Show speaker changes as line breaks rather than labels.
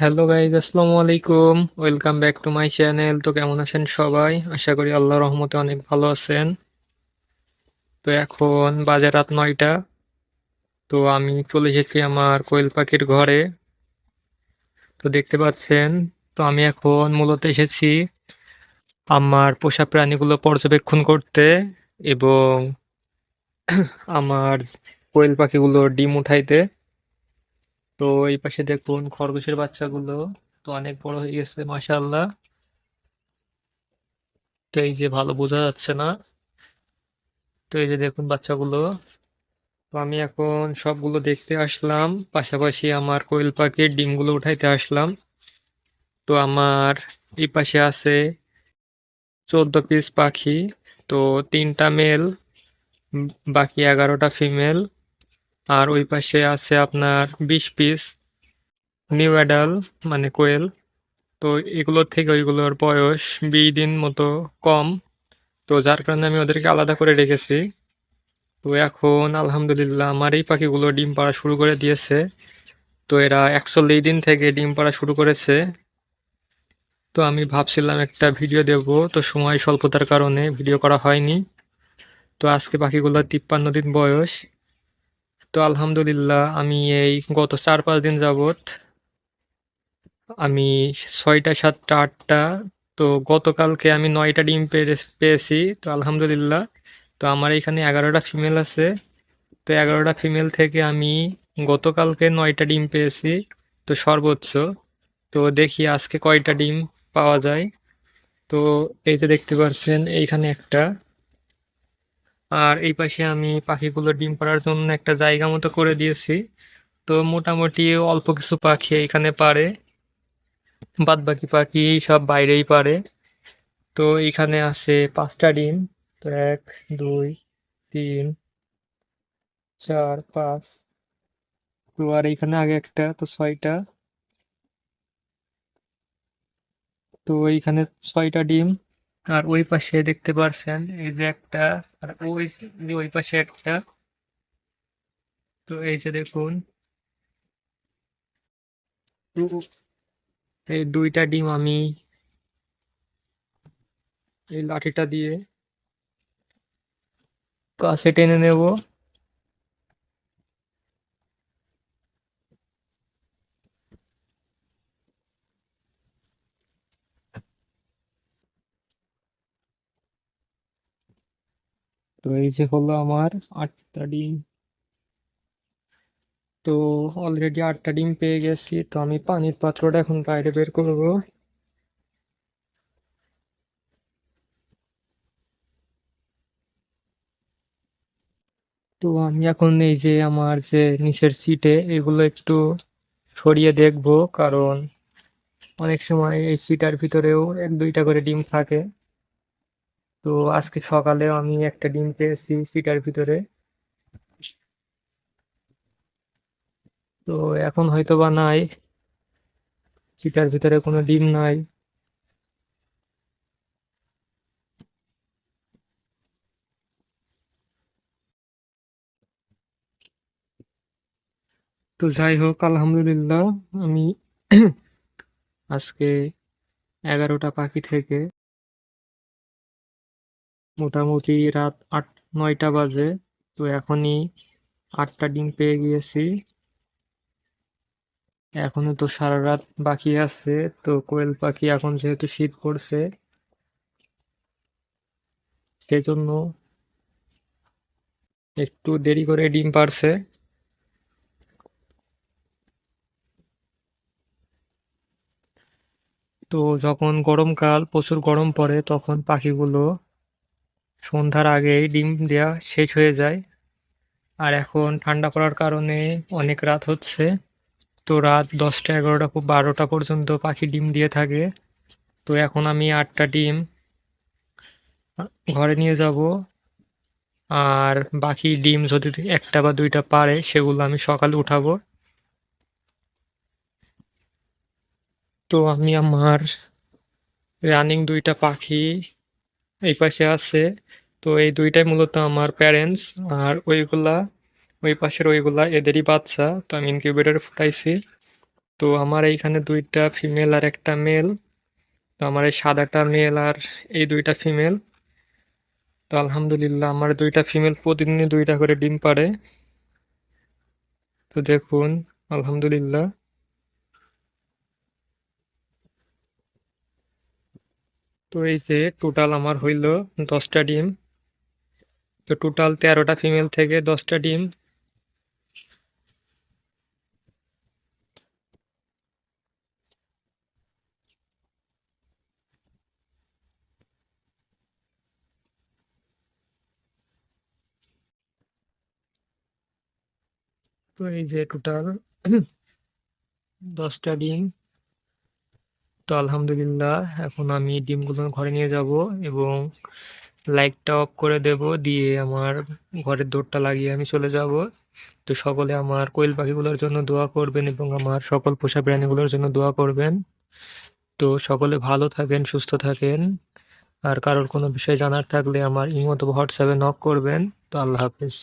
Hello guys, আসসালামু আলাইকুম। Welcome back to my channel. তো কেমন আছেন সবাই? আশা করি আল্লাহর রহমতে অনেক ভালো আছেন। তো এখন বাজে রাত 9টা। তো আমি চলে এসেছি আমার কোয়েল পাখির ঘরে। তো দেখতে পাচ্ছেন, তো আমি এখন মূলত এসেছি আমার পোষা প্রাণীগুলো পর্যবেক্ষণ করতে এবং আমার কোয়েল পাখিগুলোর ডিম উঠাইতে। তো এই পাশে দেখুন খরগোশের বাচ্চাগুলো তো অনেক বড় হয়ে গেছে মাশাআল্লাহ। তো এই যে ভালো বোঝা যাচ্ছে না। তো এই যে দেখুন বাচ্চাগুলো। তো আমি এখন সবগুলো দেখতে আসলাম, পাশাপাশি আমার কোয়েল পাখির ডিমগুলো উঠাইতে আসলাম। তো আমার এই পাশে আছে 14 পিস পাখি। তো 3টা মেল, উম, বাকি 11টা ফিমেল। আর ওই পাশে আছে আপনার 20 পিস নিউ অ্যাডাল, মানে কোয়েল। তো এগুলোর থেকে ওইগুলোর বয়স 20 দিন মতো কম। তো যার কারণে আমি ওদেরকে আলাদা করে রেখেছি। তো এখন আলহামদুলিল্লাহ আমার এই পাখিগুলো ডিম পাড়া শুরু করে দিয়েছে। তো এরা 41 দিন থেকে ডিম পাড়া শুরু করেছে। তো আমি ভাবছিলাম একটা ভিডিও দেব, তো সময় স্বল্পতার কারণে ভিডিও করা হয়নি। তো আজকে পাখিগুলোর 53 দিন বয়স। তো আলহামদুলিল্লাহ আমি এই গত 4-5 দিন যাবত আমি 6টা 7টা 8টা, তো গতকালকে আমি 9টা ডিম পেয়েছি। তো আলহামদুলিল্লাহ। তো আমার এখানে 11টা ফিমেল আছে। তো 11টা ফিমেল থেকে আমি গতকালকে 9টা ডিম পেয়েছি, তো সর্বোচ্চ। তো দেখি আজকে কয়টা ডিম পাওয়া যায়। তো এই যে দেখতে পাচ্ছেন এইখানে একটা, আর এই পাশে আমি পাখিগুলো ডিম পাড়ার জন্য একটা জায়গা মতো করে দিয়েছি। তো মোটামুটি অল্প কিছু পাখি এখানে পারে, বাদ বাকি পাখি সব বাইরেই পারে। তো এখানে আছে 5টা ডিম। তো 1 2 3 4 5। তো আর এখানে আগে একটা, তো 6টা। তো এইখানে 6টা ডিম। আর ওই পাশে দেখতে পারছেন এই যে একটা, আর ওই পাশে একটা। তো এই যে দেখুন, তো এই 2টা ডিম আমি এই লাঠিটা দিয়ে কাছে টেনে নেব। তো এই যে হলো আমার 8টা ডিম। তো অলরেডি 8টা ডিম পেয়ে গেছি। তো আমি পানির পাত্রটা এখন বাইরে বের করব। তো আমি এখন এই যে আমার যে নিচের সিটে এগুলো একটু সরিয়ে দেখব, কারণ অনেক সময় এই সিটার ভিতরেও 1-2টা করে ডিম থাকে। তো আজকে সকালেও আমি একটা ডিম পেয়েছি সিটার ভিতরে। তো এখন হয়তো বা নাই, সিটার ভিতরে কোনো ডিম নাই। তো যাই হোক আলহামদুলিল্লাহ, আমি আজকে 11টা পাখি থেকে মোটামুটি রাত 8-9টা বাজে। তো এখনই 8টা ডিম পেয়ে গিয়েছি। এখনো তো সারা রাত বাকি আছে। তো কোয়েল পাখি এখন যেহেতু শীত পড়ছে, সেজন্য একটু দেরি করে ডিম পাড়ছে। তো যখন গরমকাল প্রচুর গরম পড়ে তখন পাখিগুলো সন্ধ্যার আগেই ডিম দেয়া শেষ হয়ে যায়। আর এখন ঠান্ডা পড়ার কারণে অনেক রাত হচ্ছে। তো রাত 10টা 11টা 12টা পর্যন্ত পাখি ডিম দিয়ে থাকে। তো এখন আমি 8টা ডিম ঘরে নিয়ে যাব। আর বাকি ডিম যদি একটা বা দুইটা পারে সেগুলো আমি সকালে উঠাবো। তো আমি আমার রানিং 2টা পাখি এই পাশে আছে। তো এই 2টাই মূলত আমার প্যারেন্টস। আর ওইগুলা, ওই পাশের ওইগুলা এদেরই বাচ্চা। তো আমি ইনকিউবেটরে ফুটাইছি। তো আমার এইখানে দুইটা ফিমেল আর একটা মেল। তো আমার এই সাদাটা মেল আর এই দুইটা ফিমেল। তো আলহামদুলিল্লাহ আমার দুইটা ফিমেল প্রতিদিনই দুইটা করে ডিম পাড়ে। তো দেখুন, আলহামদুলিল্লাহ। তো এই যে টোটাল আমার হইল 10টা ডিম। তো টোটাল 13টা ফিমেল থেকে 10টা ডিম। তো এই যে টোটাল 10টা ডিম। তো আলহামদুলিল্লাহ এখন আমি ডিমগুলো ঘরে নিয়ে যাব এবং লাইটটা অফ করে দেব, দিয়ে আমার ঘরের দোরটা লাগিয়ে আমি চলে যাব। তো সকলে আমার কোয়েল পাখিগুলোর জন্য দোয়া করবেন এবং আমার সকল পোষা প্রাণীগুলোর জন্য দোয়া করবেন। তো সকলে ভালো থাকেন, সুস্থ থাকেন। আর কারোর কোনো বিষয় জানার থাকলে আমার ইমো অথবা হোয়াটসঅ্যাপে নক করবেন। তো আল্লাহ হাফেজ।